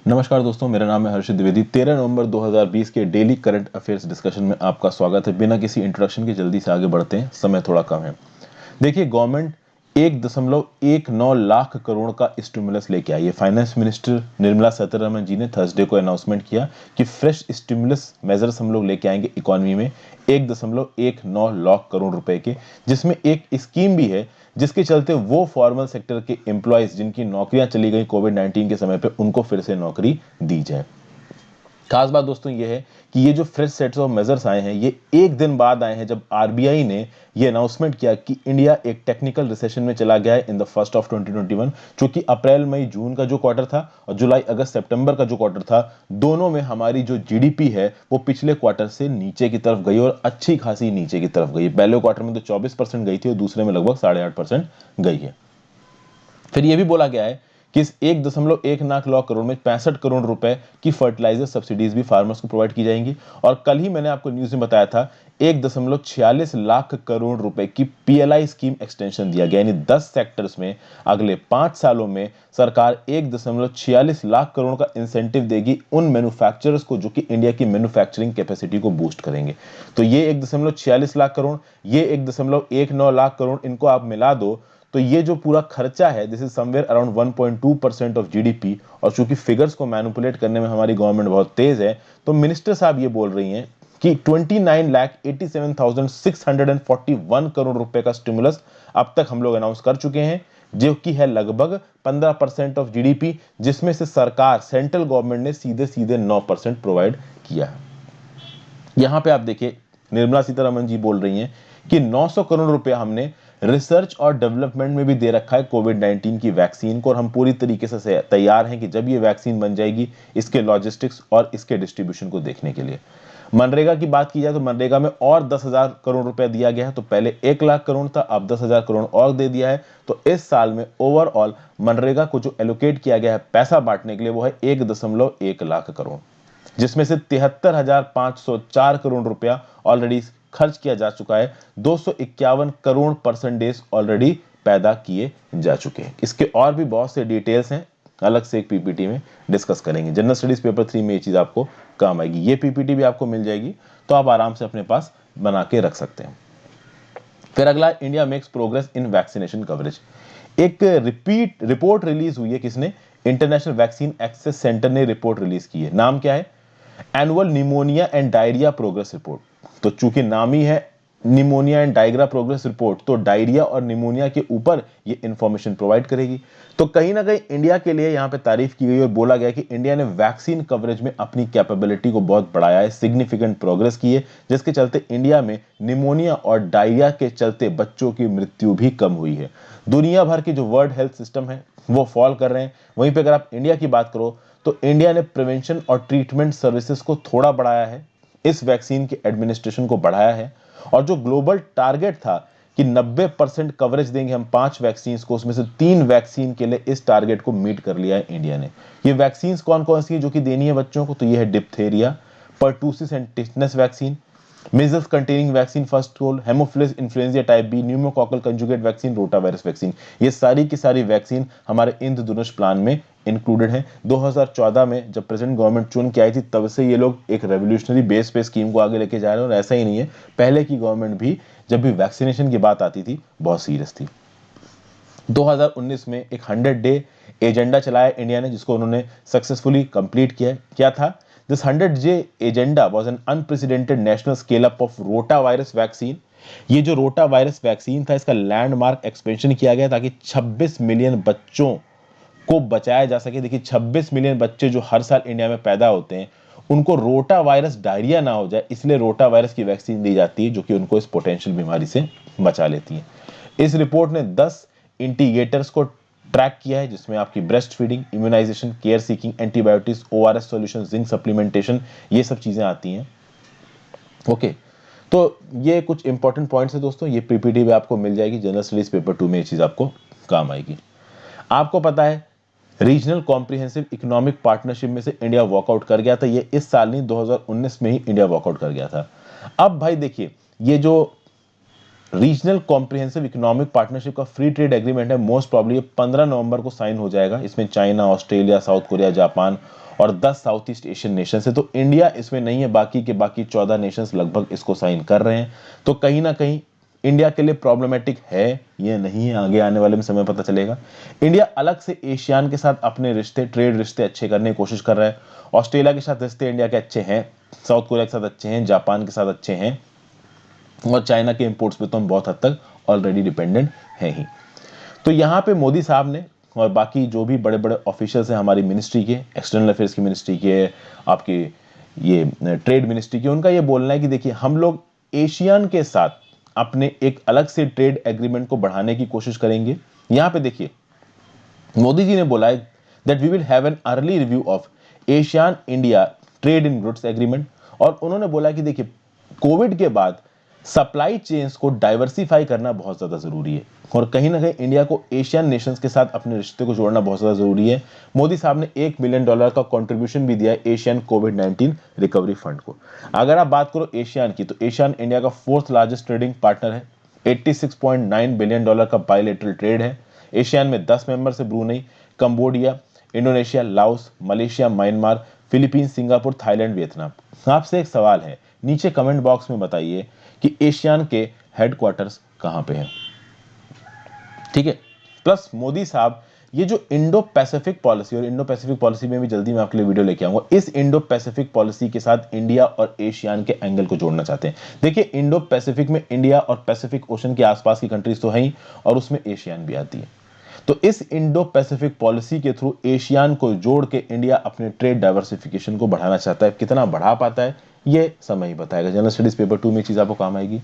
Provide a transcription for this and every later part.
नमस्कार दोस्तों, मेरा नाम है हर्षित द्विवेदी। 13 नवंबर 2020 के डेली करंट अफेयर्स डिस्कशन में आपका स्वागत है। बिना किसी इंट्रोडक्शन के जल्दी से आगे बढ़ते हैं, समय थोड़ा कम है। देखिए, गवर्नमेंट 1.19 लाख करोड़ का स्टिमुलस लेके आई है। फाइनेंस मिनिस्टर निर्मला सीतारमण जी ने थर्सडे को अनाउंसमेंट किया कि फ्रेश स्टिमुलस मेजर्स हम लोग लेके आएंगे इकोनॉमी में 1.19 लाख करोड़ रुपए के, जिसमें एक स्कीम भी है जिसके चलते वो फॉर्मल सेक्टर के एम्प्लॉयज जिनकी नौकरियां चली गई कोविड-19 के समय पे, उनको फिर से नौकरी दी जाए। खास बात दोस्तों ये है कि ये जो फ्रेश सेट्स ऑफ मेजर्स आए हैं, ये एक दिन बाद आए हैं जब आरबीआई ने ये अनाउंसमेंट किया कि इंडिया एक टेक्निकल रिसेशन में चला गया है इन द फर्स्ट ऑफ 2021, क्योंकि अप्रैल मई जून का जो क्वार्टर था और जुलाई अगस्त सितंबर का जो क्वार्टर था, दोनों में हमारी जो जीडीपी है वो पिछले क्वार्टर से नीचे की तरफ गई और अच्छी खासी नीचे की तरफ गई। पहले क्वार्टर में तो 24% गई थी और दूसरे में लगभग 8.5% गई है। फिर यह भी बोला गया है कि इस 1.1 लाख करोड़ में 65 करोड़ रुपए की फर्टिलाइजर सब्सिडीज भी फार्मर्स को प्रोवाइड की जाएंगी। और कल ही मैंने आपको न्यूज में बताया था 1.46 लाख करोड़ रुपए की पीएलआई स्कीम एक्सटेंशन दिया गया, यानी 10 सेक्टर्स में अगले 5 सालों में सरकार 1.46 लाख करोड़ का इंसेंटिव देगी उन मैन्युफैक्चरर्स को जो कि इंडिया की मैन्युफैक्चरिंग कैपेसिटी को बूस्ट करेंगे। तो ये 1.46 लाख करोड़, ये 1.19 लाख करोड़, इनको आप मिला दो तो ये जो पूरा खर्चा है, this is somewhere around 1.2% of GDP. और चूंकि फिगर्स को मैनिपुलेट करने में हमारी गवर्नमेंट बहुत तेज है, तो मिनिस्टर साहब ये बोल रही हैं कि 29,87,641 करोड़ रुपए का स्टिमुलस अब तक हम लोग अनाउंस कर चुके हैं, जो कि है लगभग 15% ऑफ जीडीपी, जिसमें से सरकार सेंट्रल गवर्नमेंट ने सीधे सीधे 9% प्रोवाइड किया है। यहां पे आप देखिए, निर्मला सीतारमण जी बोल रही हैं कि 900 करोड़ रुपया हमने रिसर्च और डेवलपमेंट में भी दे रखा है कोविड-19 की वैक्सीन को, और हम पूरी तरीके से तैयार हैं कि जब ये वैक्सीन बन जाएगी, इसके लॉजिस्टिक्स और इसके डिस्ट्रीब्यूशन को देखने के लिए। मनरेगा की बात की जाए तो मनरेगा में और 10,000 करोड़ रुपया दिया गया है। तो पहले 1 लाख करोड़ था, अब 10,000 करोड़ और दे दिया है। तो इस साल में ओवरऑल मनरेगा को जो एलोकेट किया गया है पैसा बांटने के लिए, वो है 1.1 लाख करोड़, जिसमें से 73,504 करोड़ रुपया ऑलरेडी खर्च किया जा चुका है। 251 करोड़ परसेंटेज ऑलरेडी पैदा किए जा चुके हैं। इसके और भी बहुत से डिटेल्स हैं, अलग से एक पीपीटी में डिस्कस करेंगे। जनरल स्टडीज पेपर 3 में ये चीज आपको काम आएगी। ये पीपीटी भी आपको मिल जाएगी, तो आप आराम से अपने पास बना के रख सकते हैं। फिर अगला, India makes progress in vaccination coverage. एक रिपोर्ट रिलीज हुई है, किसने? इंटरनेशनल वैक्सीन एक्सेस सेंटर ने रिपोर्ट रिलीज की है। नाम क्या है? Annual pneumonia and diarrhoea progress report. तो चूंकि नाम ही है pneumonia and diarrhoea progress report, तो डायरिया और निमोनिया के ऊपर ये इंफॉर्मेशन प्रोवाइड करेगी। तो कहीं ना कहीं इंडिया के लिए यहां पे तारीफ की गई और बोला गया कि इंडिया ने वैक्सीन कवरेज में अपनी कैपेबिलिटी को बहुत बढ़ाया है, सिग्निफिकेंट प्रोग्रेस की है, जिसके चलते इंडिया में निमोनिया और डायरिया के चलते बच्चों की मृत्यु भी कम हुई है। दुनिया भर के जो वर्ल्ड हेल्थ सिस्टम है वो फॉल कर रहे हैं। वहीं पे अगर आप इंडिया की बात करो तो इंडिया ने प्रिवेंशन और ट्रीटमेंट सर्विसेज को थोड़ा बढ़ाया है, इस वैक्सीन के एडमिनिस्ट्रेशन को बढ़ाया है। और जो ग्लोबल टारगेट था कि 90% कवरेज देंगे हम 5 वैक्सीन को, उसमें से 3 वैक्सीन के लिए इस टारगेट को मीट कर लिया है इंडिया ने। ये वैक्सीन कौन कौन सी है जो कि देनी है बच्चों को? तो ये है diphtheria, pertussis and tetanus vaccine, measles containing vaccine first dose, haemophilus influenza type B, pneumococcal conjugate vaccine, rotavirus vaccine. ये सारी की सारी वैक्सीन हमारे इंद्रधनुष प्लान में इंक्लूडेड है। 2014 में जब प्रेजेंट गवर्नमेंट चुन के आई थी, तब से ये लोग एक रेवोल्यूशनरी बेस पे स्कीम को आगे लेके जा रहे हैं। और ऐसा ही नहीं है, पहले की गवर्नमेंट भी जब भी वैक्सीनेशन की बात आती थी बहुत सीरियस थी। 2019 में एक 100 डे एजेंडा चलाया इंडिया ने, जिसको उन्होंने सक्सेसफुली कंप्लीट किया। क्या था? This 100 day agenda was an unprecedented national scale up of rotavirus vaccine। ये जो रोटा वायरस वैक्सीन था, इसका लैंडमार्क एक्सपेंशन किया गया ताकि 26 मिलियन बच्चों को बचाया जा सके। देखिए, 26 मिलियन बच्चे जो हर साल इंडिया में पैदा होते हैं, उनको रोटा वायरस डायरिया ना हो जाए, इसलिए रोटा वायरस की वैक्सीन दी जाती है, जो कि उनको इस पोटेंशियल बीमारी से बचा लेती है। इस रिपोर्ट ने 10 इंडिकेटर्स को ट्रैक किया है, जिसमें आपकी breast feeding, immunisation, care seeking, antibiotics, ORS solution, zinc supplementation, ये सब चीजें आती हैं। ओके, तो ये कुछ इंपॉर्टेंट पॉइंट्स है दोस्तों, ये पीपीटी भी आपको मिल जाएगी। जनरल स्टडीज पेपर 2 में ये चीज आपको काम आएगी। आपको पता है, रीजनल कॉम्प्रिहेंसिव इकोनॉमिक पार्टनरशिप में से इंडिया वॉकआउट कर गया था। ये इस साल नहीं, 2019 में ही इंडिया वॉकआउट कर गया था। अब भाई देखिए, ये जो रीजनल कॉम्प्रिहेंसिव इकोनॉमिक पार्टनरशिप का फ्री ट्रेड एग्रीमेंट है, मोस्ट प्रॉब्ली 15 नवंबर को साइन हो जाएगा। इसमें China, Australia, south Korea, Japan और 10 साउथ ईस्ट एशियन नेशन है। तो इंडिया इसमें नहीं है, बाकी के बाकी 14 नेशंस लगभग इसको साइन कर रहे हैं। तो कहीं ना कहीं इंडिया के लिए प्रॉब्लमेटिक है, ये नहीं है, आगे आने वाले में समय पता चलेगा। इंडिया अलग से एशियान के साथ अपने रिश्ते, ट्रेड रिश्ते अच्छे करने की कोशिश कर रहा है। ऑस्ट्रेलिया के साथ रिश्ते इंडिया के अच्छे हैं, साउथ कोरिया के साथ अच्छे हैं, जापान के साथ अच्छे हैं, और चाइना के इंपोर्ट्स पे तो हम बहुत हद तक ऑलरेडी डिपेंडेंट हैं ही। तो यहाँ पे मोदी साहब ने और बाकी जो भी बड़े बड़े ऑफिशियल्स हैं हमारी मिनिस्ट्री के, एक्सटर्नल अफेयर्स की मिनिस्ट्री के, आपकी ये ट्रेड मिनिस्ट्री के, उनका ये बोलना है कि देखिए हम लोग एशियन के साथ अपने एक अलग से ट्रेड एग्रीमेंट को बढ़ाने की कोशिश करेंगे। यहाँ पे देखिए मोदी जी ने बोला है that we will have an early review of ASEAN India trade in goods agreement, और उन्होंने बोला कि देखिए कोविड के बाद सप्लाई चेन्स को डाइवर्सिफाई करना बहुत ज्यादा जरूरी है, और कहीं ना कहीं इंडिया को एशियन नेशंस के साथ अपने रिश्ते को जोड़ना बहुत ज्यादा जरूरी है। मोदी साहब ने $1 मिलियन का कंट्रीब्यूशन भी दिया है एशियन कोविड-19 रिकवरी फंड को। अगर आप बात करो एशियन की, तो एशियन इंडिया का 4th लार्जेस्ट ट्रेडिंग पार्टनर है। $86.9 बिलियन का बायलैटरल ट्रेड है। एशियन में 10 मेंबर्स है, Brunei, Cambodia, Indonesia, Laos, Malaysia, Myanmar, Philippines, Singapore, Thailand, Vietnam. आपसे एक सवाल है, नीचे कमेंट बॉक्स में बताइए कि एशियन के हेडक्वार्टर्स कहां पे हैं। ठीक है। प्लस मोदी साहब ये जो इंडो पैसिफिक पॉलिसी, और इंडो पैसिफिक पॉलिसी में भी जल्दी मैं आपके लिए वीडियो लेके आऊंगा, इस इंडो पैसिफिक पॉलिसी के साथ इंडिया और एशियन के एंगल को जोड़ना चाहते हैं। देखिए इंडो पैसिफिक में इंडिया और पैसिफिक ओशन के आसपास की कंट्रीज तो है ही, और उसमें एशियन भी आती है। तो इस इंडो पैसिफिक पॉलिसी के थ्रू एशियन को जोड़ के इंडिया अपने ट्रेड डाइवर्सिफिकेशन को बढ़ाना चाहता है। कितना बढ़ा पाता है ये समय ही बताएगा। जनरल स्टडीज पेपर 2 में चीज आपको काम आएगी।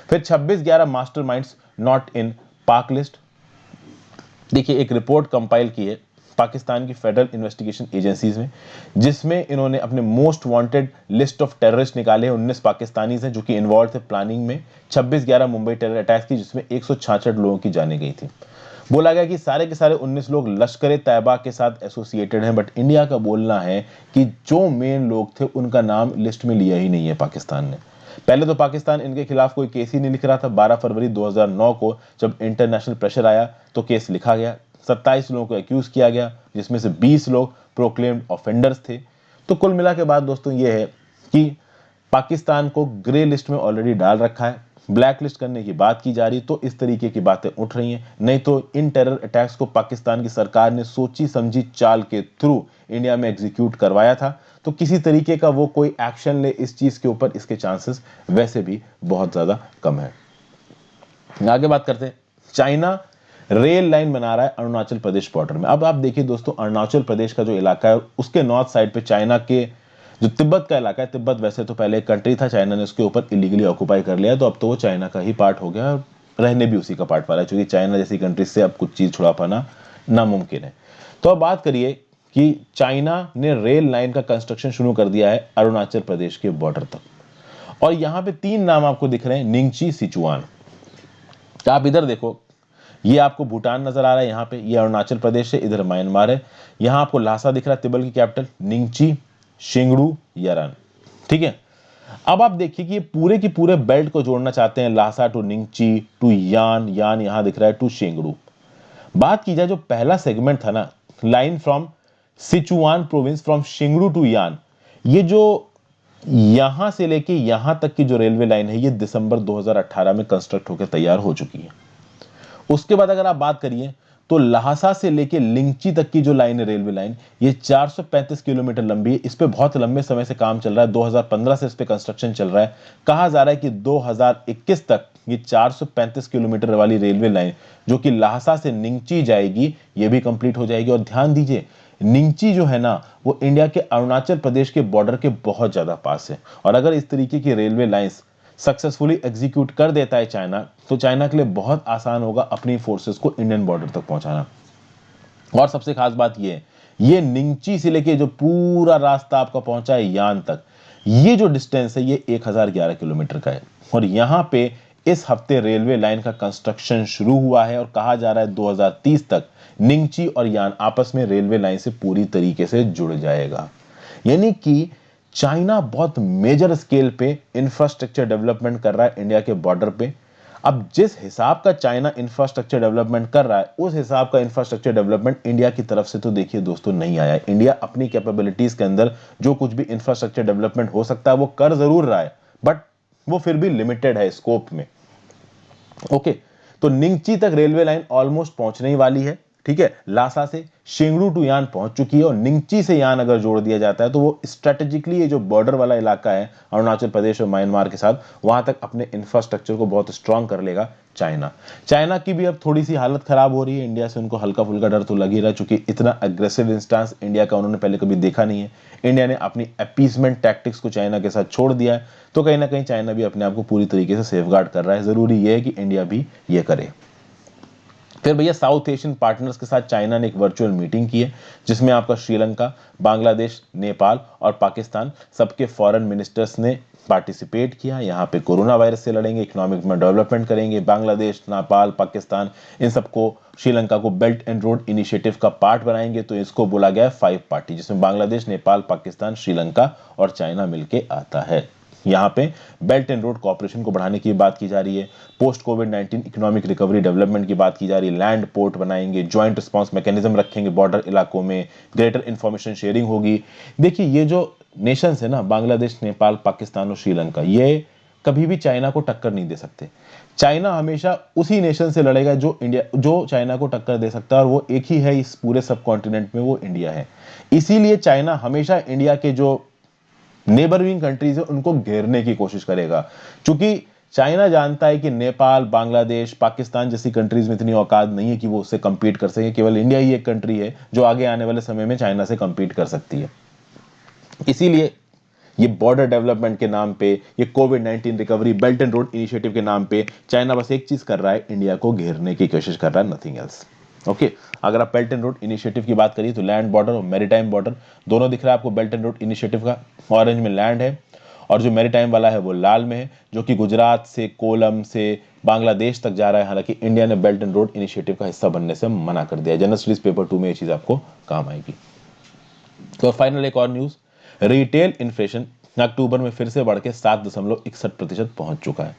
फिर 26/11 मास्टरमाइंड्स नॉट इन पाक लिस्ट। देखिए एक रिपोर्ट कंपाइल की है पाकिस्तान की फेडरल इन्वेस्टिगेशन एजेंसीज में, जिसमें इन्होंने अपने most wanted list of terrorist निकाले हैं। 19 पाकिस्तानीज हैं जो कि इन्वॉल्व थे प्लानिंग में 26/11 मुंबई टेरर अटैक्स की, जिसमें 166 लोगों की जाने गई थी। बोला गया कि सारे के सारे 19 लोग लश्कर तैयबा के साथ एसोसिएटेड हैं, बट इंडिया का बोलना है कि जो मेन लोग थे उनका नाम लिस्ट में लिया ही नहीं है पाकिस्तान ने। पहले तो पाकिस्तान इनके खिलाफ कोई केस ही नहीं लिख रहा था। 12 फरवरी 2009 को जब इंटरनेशनल प्रेशर आया तो केस लिखा गया। 27 लोगों को एक्यूज किया गया, जिसमें से 20 लोग प्रोक्लेम्ड ऑफेंडर्स थे। तो कुल मिला के बाद दोस्तों ये है कि पाकिस्तान को ग्रे लिस्ट में ऑलरेडी डाल रखा है, ब्लैक लिस्ट करने की बात की जा रही। तो इस तरीके की बातें उठ रही हैं। नहीं तो इन टेरर अटैक्स को पाकिस्तान की सरकार ने सोची समझी चाल के थ्रू इंडिया में एग्जीक्यूट करवाया था, तो किसी तरीके का वो कोई एक्शन ले इस चीज के ऊपर, इसके चांसेस वैसे भी बहुत ज्यादा कम है। आगे बात करते हैं। चाइना रेल लाइन बना रहा है अरुणाचल प्रदेश बॉर्डर में। अब आप देखिए दोस्तों, अरुणाचल प्रदेश का जो इलाका है उसके नॉर्थ साइड पे चाइना के जो तिब्बत का इलाका है, तिब्बत वैसे तो पहले एक कंट्री था, चाइना ने उसके ऊपर इलीगली ऑक्युपाई कर लिया, तो अब तो वो चाइना का ही पार्ट हो गया और रहने भी उसी का पार्ट वाला है, क्योंकि चाइना जैसी कंट्री से अब कुछ चीज छुड़ा पाना नामुमकिन है। तो अब बात करिए कि चाइना ने रेल लाइन का कंस्ट्रक्शन शुरू कर दिया है अरुणाचल प्रदेश के बॉर्डर तक, और यहां पे 3 नाम आपको दिख रहे हैं, निंगची, सिचुआन। आप इधर देखो, ये आपको भूटान नजर आ रहा है, यहाँ पे ये अरुणाचल प्रदेश है, इधर म्यांमार है। यहाँ आपको लासा दिख रहा है, तिब्बत की कैपिटल, निंगची, शिंगडू, यारान। ठीक है। अब आप देखिए कि ये पूरे की पूरे बेल्ट को जोड़ना चाहते हैं, लासा टू निंगची टू यान, यान यहां दिख रहा है, टू शिंगडू। बात की जाए जो पहला सेगमेंट था ना, line from Sichuan province from Chengdu to Ya'an, ये जो यहां से लेके यहां तक की जो रेलवे लाइन है, ये दिसंबर 2018 में कंस्ट्रक्ट होकर तैयार हो चुकी है। उसके बाद अगर आप बात करिए तो लहासा से लेके लिंगची तक की जो लाइन है, रेलवे लाइन, ये 435 किलोमीटर लंबी है। इस पे बहुत लंबे समय से काम चल रहा है, 2015 से इस पे कंस्ट्रक्शन चल रहा है। कहा जा रहा है कि 2021 तक ये 435 किलोमीटर वाली रेलवे लाइन जो कि लहासा से निंगची जाएगी, ये भी कंप्लीट हो जाएगी। और ध्यान दीजिए, निंगची जो है ना, वो इंडिया के अरुणाचल प्रदेश के बॉर्डर के बहुत ज्यादा पास है। और अगर इस तरीके की रेलवे लाइंस सक्सेसफुली एग्जीक्यूट कर देता है चाइना, तो चाइना के लिए बहुत आसान होगा अपनी फोर्सेस को इंडियन बॉर्डर तक पहुंचाना। और सबसे खास बात यह है, ये निंगची से लेके जो पूरा रास्ता आपका पहुंचा है यान तक, ये जो डिस्टेंस है ये 1011 किलोमीटर का है। और यहां पे इस हफ्ते रेलवे लाइन का कंस्ट्रक्शन शुरू हुआ है, और कहा जा रहा है 2030 तक निंगची और यान आपस में रेलवे लाइन से पूरी तरीके से जुड़ जाएगा। यानी कि चाइना बहुत मेजर स्केल पे इंफ्रास्ट्रक्चर डेवलपमेंट कर रहा है इंडिया के बॉर्डर पे। अब जिस हिसाब का चाइना इंफ्रास्ट्रक्चर डेवलपमेंट कर रहा है, उस हिसाब का इंफ्रास्ट्रक्चर डेवलपमेंट इंडिया की तरफ से तो देखिए दोस्तों नहीं आया है। इंडिया अपनी कैपेबिलिटीज के अंदर जो कुछ भी इंफ्रास्ट्रक्चर डेवलपमेंट हो सकता है वो कर जरूर रहा है, बट वो फिर भी लिमिटेड है स्कोप में। ओके, तो निंगची तक रेलवे लाइन ऑलमोस्ट पहुंचने ही वाली है, ठीक है। लासा से शेंगडू टू यान पहुंच चुकी है, और निंगची से यान अगर जोड़ दिया जाता है तो वो स्ट्रेटेजिकली ये जो बॉर्डर वाला इलाका है अरुणाचल प्रदेश और म्यांमार के साथ, वहां तक अपने इंफ्रास्ट्रक्चर को बहुत स्ट्रांग कर लेगा चाइना। चाइना की भी अब थोड़ी सी हालत खराब हो रही है, इंडिया से उनको हल्का फुल्का डर तो लग ही रहा है, चूंकि इतना अग्रेसिव इंस्टांस इंडिया का उन्होंने पहले कभी देखा नहीं है। इंडिया ने अपनी अपीसमेंट टैक्टिक्स को चाइना के साथ छोड़ दिया है, तो कहीं ना कहीं चाइना भी अपने आप को पूरी तरीके से सेफगार्ड कर रहा है। जरूरी यह है कि इंडिया भी ये करे। फिर भैया साउथ एशियन पार्टनर्स के साथ चाइना ने एक वर्चुअल मीटिंग की है, जिसमें आपका श्रीलंका, बांग्लादेश, नेपाल और पाकिस्तान सबके फॉरेन मिनिस्टर्स ने पार्टिसिपेट किया। यहाँ पे कोरोना वायरस से लड़ेंगे, इकोनॉमिक में डेवलपमेंट करेंगे। बांग्लादेश, नेपाल, पाकिस्तान इन सबको, श्रीलंका को बेल्ट एंड रोड इनिशिएटिव का पार्ट बनाएंगे। तो इसको बोला गया है 5 पार्टी, जिसमें बांग्लादेश, नेपाल, पाकिस्तान, श्रीलंका और चाइना मिलके आता है। यहाँ पे बेल्ट एंड रोड कॉर्पोरेशन को बढ़ाने की बात की जा रही है, पोस्ट कोविड-19 इकोनॉमिक रिकवरी डेवलपमेंट की बात की जा रही है, लैंड पोर्ट बनाएंगे, ज्वाइंट रिस्पांस मैकेनिज्म रखेंगे बॉर्डर इलाकों में, ग्रेटर इंफॉर्मेशन शेयरिंग होगी। देखिए ये जो नेशंस है ना, बांग्लादेश, नेपाल, पाकिस्तान और श्रीलंका, ये कभी भी चाइना को टक्कर नहीं दे सकते। चाइना हमेशा उसी नेशन से लड़ेगा जो चाइना को टक्कर दे सकता है, और वो एक ही है इस पूरे सब कॉन्टिनेंट में, वो इंडिया है। इसीलिए चाइना हमेशा इंडिया के जो नेबरविंग कंट्रीज है उनको घेरने की कोशिश करेगा, क्योंकि चाइना जानता है कि नेपाल, बांग्लादेश, पाकिस्तान जैसी कंट्रीज में इतनी औकात नहीं है कि वो उससे compete कर सके। केवल इंडिया ही एक कंट्री है जो आगे आने वाले समय में चाइना से compete कर सकती है। इसीलिए ये बॉर्डर डेवलपमेंट के नाम पे, ये कोविड-19 recovery, belt and road initiative के नाम पे चाइना बस एक चीज कर रहा है, इंडिया को घेरने की कोशिश कर रहा है, नथिंग एल्स। ओके, अगर आप बेल्ट एंड रोड इनिशिएटिव की बात करिए तो लैंड बॉर्डर और मैरीटाइम बॉर्डर दोनों दिख रहा है आपको बेल्ट एंड रोड इनिशिएटिव का। ऑरेंज में लैंड है, और जो मैरीटाइम वाला है वो लाल में है, जो कि गुजरात से कोलम से बांग्लादेश तक जा रहा है। हालांकि इंडिया ने बेल्ट एंड रोड इनिशिएटिव का हिस्सा बनने से मना कर दिया। जनरल स्टडीज पेपर 2 में ये चीज आपको काम आएगी। तो फाइनल एक और न्यूज, रिटेल इन्फ्लेशन अक्टूबर में फिर से बढ़ के 7.61% पहुंच चुका है।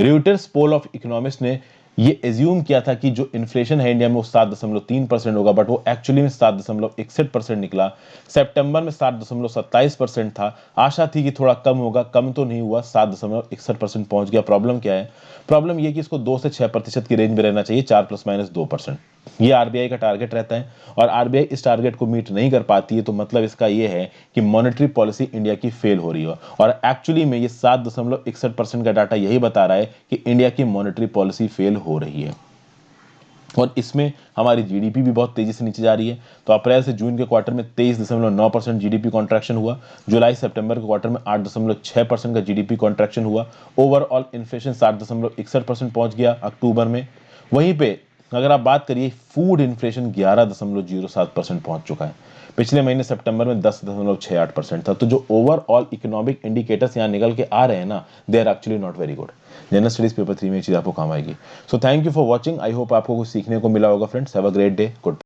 रॉयटर्स पोल ऑफ इकोनॉमिस्ट ने ये एज्यूम किया था कि जो इन्फ्लेशन है इंडिया में वो 7.3% होगा, बट वो एक्चुअली में 7.61% निकला। सितंबर में 7.27% था। आशा थी कि थोड़ा कम होगा, कम तो नहीं हुआ, 7.61% पहुंच गया। प्रॉब्लम क्या है? प्रॉब्लम ये कि इसको 2 से 6% की रेंज में रहना चाहिए, 4 ± 2%। ये आरबीआई का टारगेट रहता है, और आरबीआई इस टारगेट को मीट नहीं कर पाती है, तो मतलब इसका ये है कि मॉनेटरी पॉलिसी इंडिया की फेल हो रही है। और एक्चुअली में ये 7.61% का डाटा यही बता रहा है कि इंडिया की मॉनेटरी पॉलिसी फेल हो रही है, और इसमें हमारी जीडीपी भी बहुत तेजी से नीचे जा रही है। तो अप्रैल से जून के क्वार्टर में 23.9% जीडीपी कॉन्ट्रैक्शन हुआ, जुलाई सितंबर के क्वार्टर में 8.6% का जीडीपी कॉन्ट्रैक्शन हुआ। ओवरऑल इन्फ्लेशन 7.61% पहुंच गया अक्टूबर में। वहीं पे अगर आप बात करिए, फूड इन्फ्लेशन 11.07% पहुंच चुका है। पिछले महीने सितंबर में 10.68% था। तो जो ओवरऑल इकोनॉमिक इंडिकेटर्स यहाँ निकल के आ रहे हैं ना, they are actually not very good. General studies paper 3 में ये चीज आपको काम आएगी। So thank you for watching. I hope आपको कुछ सीखने को मिला होगा friends. Have a great day. Good.